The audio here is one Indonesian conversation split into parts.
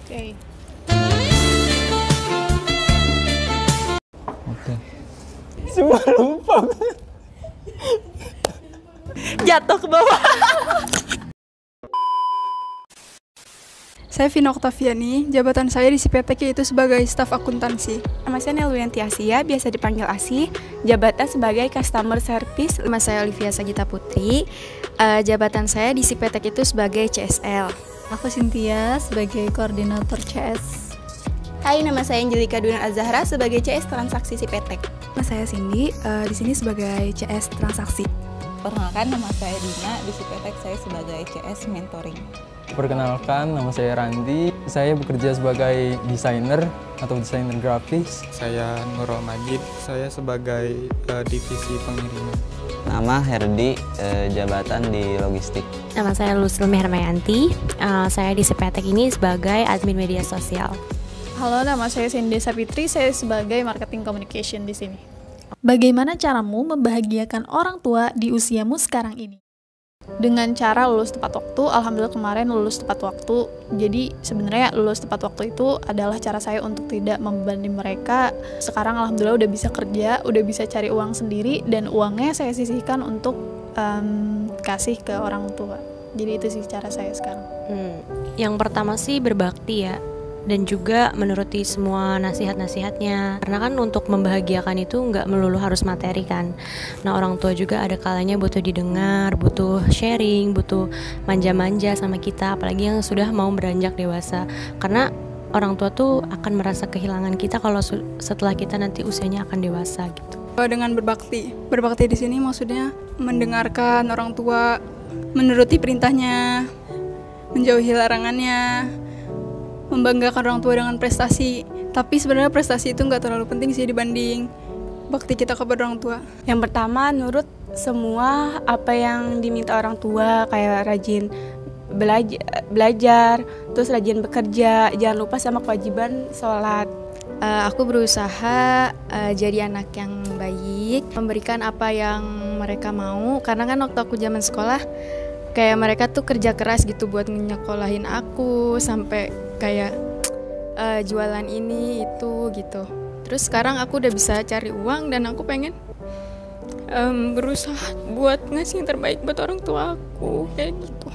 Oke. Oke. Semua lupa. Jatuh ke bawah. Saya Vina Oktaviani, jabatan saya di Sipetek yaitu sebagai staf akuntansi. Nama saya Nelwianti Asia, biasa dipanggil Asi, jabatan sebagai customer service. Nama saya Olivia Sagita Putri, jabatan saya di Sipetek itu sebagai CSL. Aku Cynthia sebagai koordinator CS. Hai, nama saya Angelika Dunan Azahra sebagai CS Transaksi Sipetek. Nama saya Cindy, di sini sebagai CS Transaksi. Perkenalkan, nama saya Dina, di Sipetek saya sebagai CS Mentoring. Perkenalkan, nama saya Randi. Saya bekerja sebagai desainer atau desainer grafis. Saya Nurul Majid, saya sebagai divisi pengiriman. Nama Herdi, jabatan di logistik. Nama saya Lusrumi Hermayanti, saya di Sipetek ini sebagai admin media sosial. Halo, nama saya Cindy Sapitri, saya sebagai marketing communication di sini. Bagaimana caramu membahagiakan orang tua di usiamu sekarang ini? Dengan cara lulus tepat waktu. Alhamdulillah kemarin lulus tepat waktu. Jadi sebenarnya lulus tepat waktu itu adalah cara saya untuk tidak membebani mereka. Sekarang alhamdulillah udah bisa kerja, udah bisa cari uang sendiri, dan uangnya saya sisihkan untuk kasih ke orang tua. Jadi itu sih cara saya sekarang. Yang pertama sih berbakti ya, dan juga menuruti semua nasihat-nasihatnya. Karena kan untuk membahagiakan itu nggak melulu harus materi kan. Nah, orang tua juga ada kalanya butuh didengar, butuh sharing, butuh manja-manja sama kita, apalagi yang sudah mau beranjak dewasa. Karena orang tua tuh akan merasa kehilangan kita kalau setelah kita nanti usianya akan dewasa gitu. Dengan berbakti di sini maksudnya mendengarkan orang tua, menuruti perintahnya, menjauhi larangannya, membanggakan orang tua dengan prestasi. Tapi sebenarnya prestasi itu nggak terlalu penting sih dibanding bakti kita kepada orang tua. Yang pertama, nurut semua apa yang diminta orang tua, kayak rajin belajar, terus rajin bekerja, jangan lupa sama kewajiban sholat. Aku berusaha jadi anak yang baik, memberikan apa yang mereka mau. Karena kan waktu aku zaman sekolah, kayak mereka tuh kerja keras gitu buat nyekolahin aku, sampai kayak jualan ini itu gitu. Terus sekarang aku udah bisa cari uang, dan aku pengen berusaha buat ngasih yang terbaik buat orang tua aku, kayak gitu.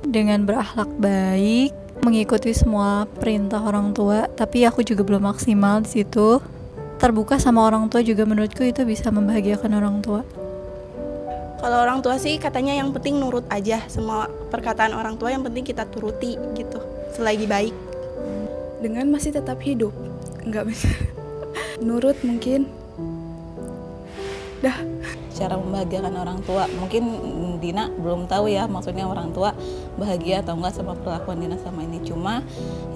Dengan berakhlak baik, mengikuti semua perintah orang tua, tapi aku juga belum maksimal di situ. Terbuka sama orang tua juga menurutku itu bisa membahagiakan orang tua. Kalau orang tua sih katanya yang penting nurut aja, semua perkataan orang tua yang penting kita turuti gitu, selagi baik. Dengan masih tetap hidup, nggak bisa nurut mungkin. Dah. Cara membahagiakan orang tua, mungkin Dina belum tahu ya maksudnya orang tua bahagia atau enggak sama perlakuan Dina sama ini. Cuma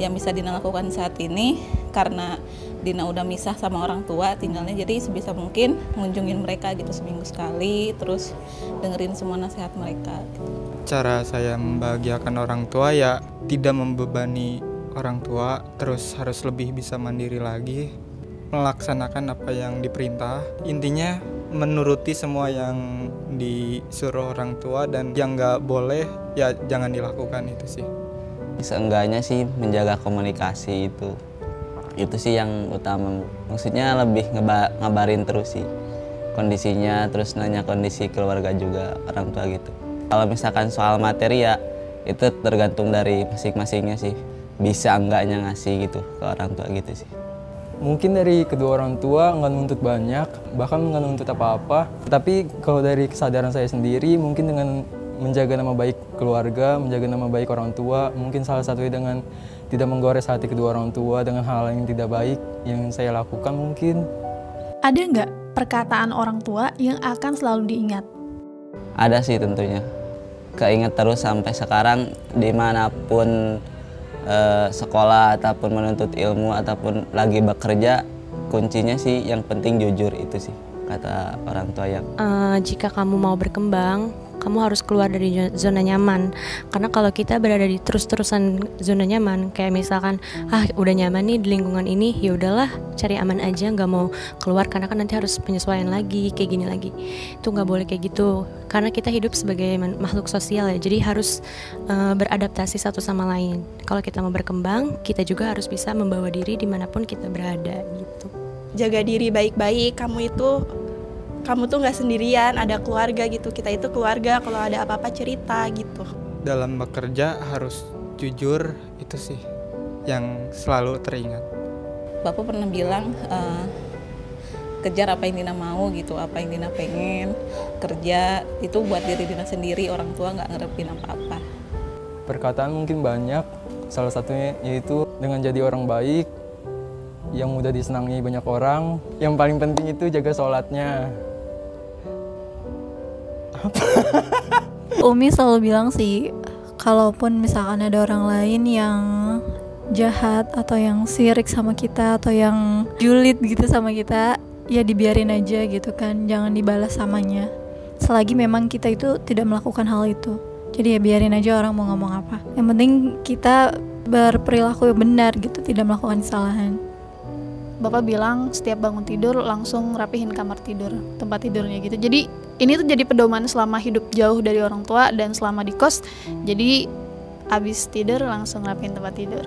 yang bisa Dina lakukan saat ini, karena Dina udah misah sama orang tua tinggalnya, jadi sebisa mungkin ngunjungin mereka gitu seminggu sekali, terus dengerin semua nasihat mereka gitu. Cara saya membahagiakan orang tua ya tidak membebani orang tua, terus harus lebih bisa mandiri lagi, melaksanakan apa yang diperintah. Intinya menuruti semua yang disuruh orang tua, dan yang nggak boleh ya jangan dilakukan, itu sih. Seenggaknya sih menjaga komunikasi itu sih yang utama. Maksudnya lebih ngabarin terus sih kondisinya, terus nanya kondisi keluarga juga orang tua gitu. Kalau misalkan soal materi ya itu tergantung dari masing-masingnya sih, bisa enggaknya ngasih gitu ke orang tua gitu sih. Mungkin dari kedua orang tua nggak nuntut banyak, bahkan nggak nuntut apa-apa. Tapi kalau dari kesadaran saya sendiri, mungkin dengan menjaga nama baik keluarga, menjaga nama baik orang tua, mungkin salah satunya dengan tidak menggores hati kedua orang tua dengan hal yang tidak baik yang saya lakukan mungkin. Ada nggak perkataan orang tua yang akan selalu diingat? Ada sih tentunya. Keinget terus sampai sekarang dimanapun sekolah ataupun menuntut ilmu ataupun lagi bekerja, kuncinya sih yang penting jujur, itu sih kata orang tua yang. Jika kamu mau berkembang, kamu harus keluar dari zona nyaman. Karena kalau kita berada di terus-terusan zona nyaman, kayak misalkan udah nyaman nih di lingkungan ini, ya udahlah cari aman aja, nggak mau keluar karena kan nanti harus penyesuaian lagi kayak gini lagi. Itu nggak boleh kayak gitu, karena kita hidup sebagai makhluk sosial ya, jadi harus beradaptasi satu sama lain. Kalau kita mau berkembang, kita juga harus bisa membawa diri dimanapun kita berada gitu. Jaga diri baik-baik, kamu tuh nggak sendirian, ada keluarga gitu, kita itu keluarga, kalau ada apa-apa cerita gitu. Dalam bekerja harus jujur, itu sih yang selalu teringat. Bapak pernah bilang kejar apa yang Dina mau gitu, apa yang Dina pengen, kerja itu buat diri Dina sendiri, orang tua nggak ngarepin apa-apa. Perkataan mungkin banyak, salah satunya yaitu dengan jadi orang baik yang mudah disenangi banyak orang. Yang paling penting itu jaga sholatnya. Umi selalu bilang sih, kalaupun misalkan ada orang lain yang jahat atau yang sirik sama kita atau yang julid gitu sama kita, ya dibiarin aja gitu kan, jangan dibalas samanya. Selagi memang kita itu tidak melakukan hal itu, jadi ya biarin aja orang mau ngomong apa. Yang penting kita berperilaku benar gitu, tidak melakukan kesalahan. Bapak bilang setiap bangun tidur langsung rapihin kamar tidur, tempat tidurnya gitu. Jadi ini tuh jadi pedoman selama hidup jauh dari orang tua dan selama di kos. Jadi abis tidur langsung rapihin tempat tidur.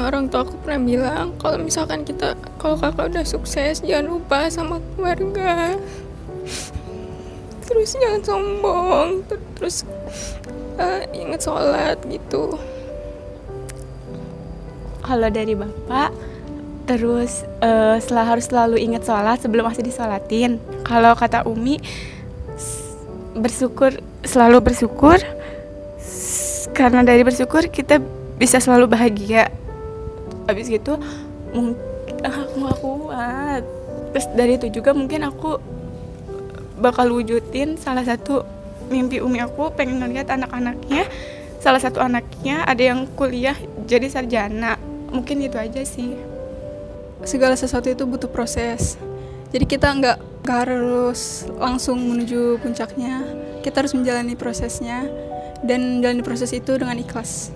Orang tua aku pernah bilang kalau misalkan kalau kakak udah sukses jangan lupa sama keluarga. Terus jangan sombong, terus ingat sholat gitu. Kalau dari Bapak, terus harus selalu ingat sholat sebelum masih disolatin. Kalau kata Umi, selalu bersyukur, karena dari bersyukur kita bisa selalu bahagia. Habis gitu aku gak kuat. Terus dari itu juga mungkin aku bakal wujudin salah satu mimpi Umi. Aku pengen ngeliat anak-anaknya, salah satu anaknya ada yang kuliah jadi sarjana. Mungkin itu aja sih. Segala sesuatu itu butuh proses. Jadi kita nggak harus langsung menuju puncaknya. Kita harus menjalani prosesnya dan menjalani proses itu dengan ikhlas.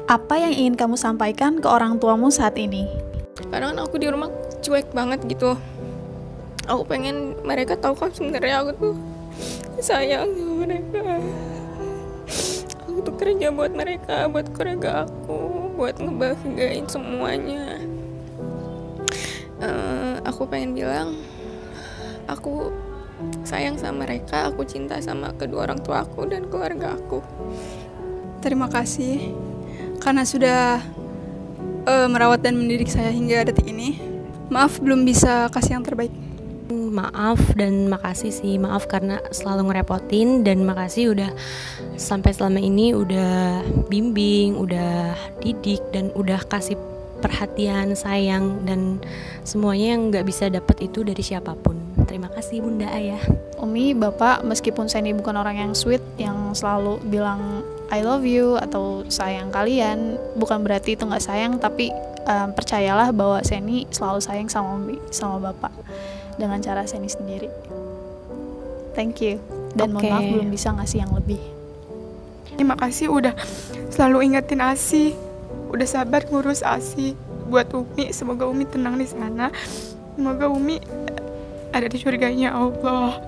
Apa yang ingin kamu sampaikan ke orang tuamu saat ini? Kadang aku di rumah cuek banget gitu. Aku pengen mereka tahu kan sebenarnya aku tuh sayang sama mereka. Aku tuh kerja buat mereka, buat keluarga aku, buat ngebahagiain semuanya. Aku pengen bilang aku sayang sama mereka, aku cinta sama kedua orang tua aku dan keluarga aku. Terima kasih karena sudah merawat dan mendidik saya hingga detik ini. Maaf belum bisa kasih yang terbaik. Maaf dan makasih sih, maaf karena selalu ngerepotin, dan makasih udah sampai selama ini udah bimbing, udah didik, dan udah kasih perhatian, sayang, dan semuanya yang gak bisa dapat itu dari siapapun. Terima kasih Bunda, Ayah. Umi, Bapak, meskipun Seni bukan orang yang sweet, yang selalu bilang I love you atau sayang kalian, bukan berarti itu gak sayang, tapi percayalah bahwa Seni selalu sayang sama Umi, sama Bapak, dengan cara Seni sendiri. Thank you. Dan mohon maaf belum bisa ngasih yang lebih. Terima kasih udah selalu ingetin Asi, udah sabar ngurus Asi buat Umi. Semoga Umi tenang di sana. Semoga Umi ada di surganya Allah.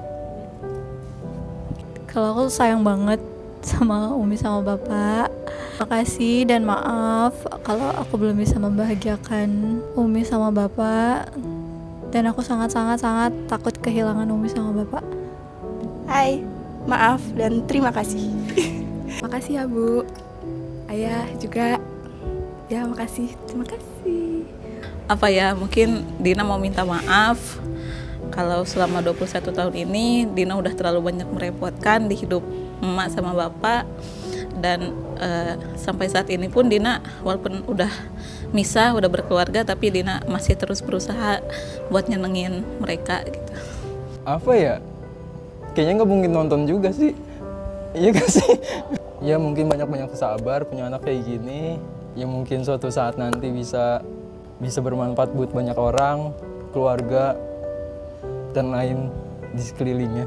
Kalau aku sayang banget sama Umi sama Bapak. Makasih dan maaf kalau aku belum bisa membahagiakan Umi sama Bapak. Dan aku sangat takut kehilangan Umi sama Bapak. Hai, maaf dan terima kasih. Makasih ya Bu. Ayah juga. Ya makasih, terima kasih. Apa ya, mungkin Dina mau minta maaf kalau selama 21 tahun ini Dina udah terlalu banyak merepotkan di hidup emak sama bapak. Dan sampai saat ini pun Dina walaupun udah misah, udah berkeluarga, tapi Dina masih terus berusaha buat nyenengin mereka gitu. Apa ya? Kayaknya nggak mungkin nonton juga sih. Iya gak sih? Ya mungkin banyak-banyak sabar punya anak kayak gini. Ya mungkin suatu saat nanti bisa bermanfaat buat banyak orang, keluarga, dan lain di sekelilingnya.